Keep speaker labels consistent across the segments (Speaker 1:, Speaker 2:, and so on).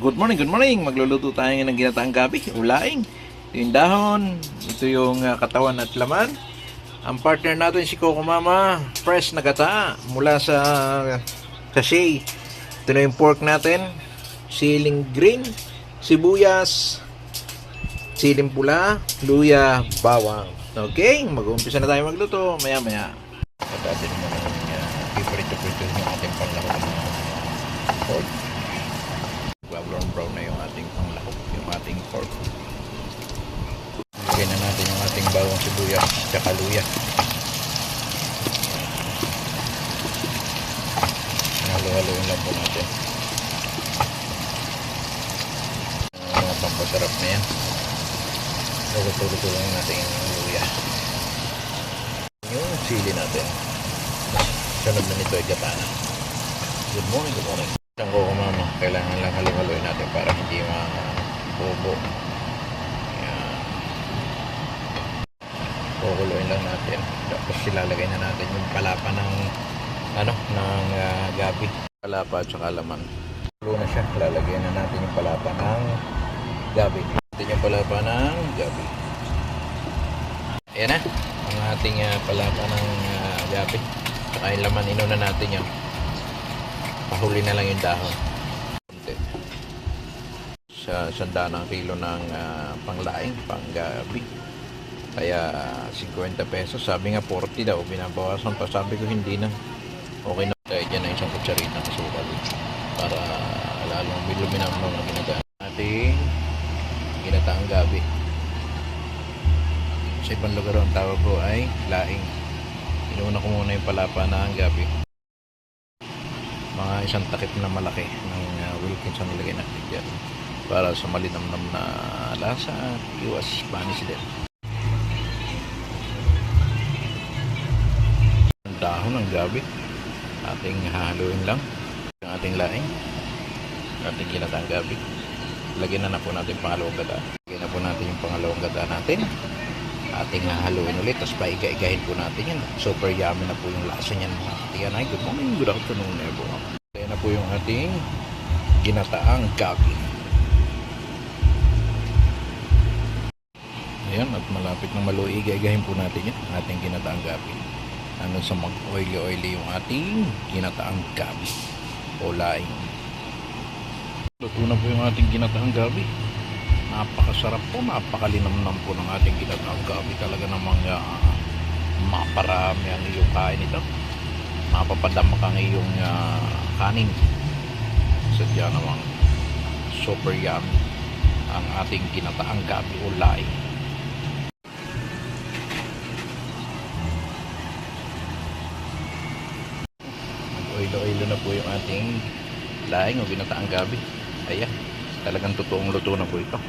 Speaker 1: Good morning, good morning. Magluluto tayo ng ginataang gabi, ulaing. Ito yung dahon, ito yung katawan at laman. Ang partner natin si Coco Mama, fresh na gata mula sa sachet. Ito na yung pork natin, siling green, sibuyas, siling pula, luya, bawang. Okay, mag-uumpisa na tayo magluto maya-maya. Patatin mo na yung piprito-prito yung ating panglahok ng pork. Brown na yung ating panglahok, yung ating pork. Lagyan na natin yung ating bawang sibuyas tsaka luya. Halo-haloin lang po natin. Mga pampasarap na yan. Luto-luto lang natin yung luya. Yung sili natin. Sunod na nito ay gatana. Good morning, good morning. Isang Coco Mama, kailangan lang halo-haloin natin para hindi mabubo. Yan. Kukuloyin lang natin. Tapos ilalagay na natin yung palapa ng gabi. Palapa at saka laman. Kulo na siya. Lalagyan na natin yung palapa ng gabi. Natin yung palapa ng gabi. Ayan na. Ang ating palapa ng gabi. Saka yung laman, inuna natin yan. Pahuli na lang yung dahon. Sa 100 kilo ng panglaing, panggabi. Kaya 50 pesos. Sabi nga 40 daw, binabawasan pa. Sabi ko hindi na. Okay na tayo dyan na isang kutsarita ng asukal. Para lalong biluminamang na ginataan natin ginataang gabi. Sa ibang lugar ang tawag ko ay laing. Inuuna ko muna yung palapa na ang gabi. Mga isang takip na malaki ng Wilkins ang nilagay natin dyan para sa malinamnam na lasa at iwas Spanish din. Ang dahon ng gabi ating hahaluin lang yung ating laing, ating ginataang gabi. Lagyan na po natin pangalawang gata. Lagyan na po natin yung pangalawang gata natin. Ating hahaluin ulit, tapos paiga-igahin po natin yan. Super yummy na po yung lasa niyan mga katiyan. Ay, good morning, good afternoon everyone. Kaya na po yung ating ginataang gabi. Ayan, at malapit na maluwi, iga-igahin po natin yan. Ating ginataang gabi. Ano sa mag-oily-oily yung ating ginataang gabi. O laing. Luto na po yung ating ginataang gabi. Napakasarap po, napakalinamnam po ng ating ginataang gabi. Talaga namang maparami ang iyong kain ito. Mapapadama kang iyong kanin. Sadya namang super yummy ang ating ginataang gabi o laing. Oilo-oilo na po yung ating laing o ginataang gabi. Ayan, talagang totoong luto na po ito.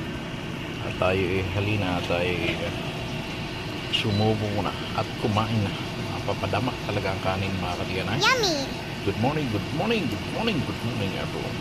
Speaker 1: At tayo halina, tayo sumubo muna at kumain na. Mapapadama talaga ang kanin mga katiyan.
Speaker 2: Yummy!
Speaker 1: Good morning, good morning, good morning, good morning everyone.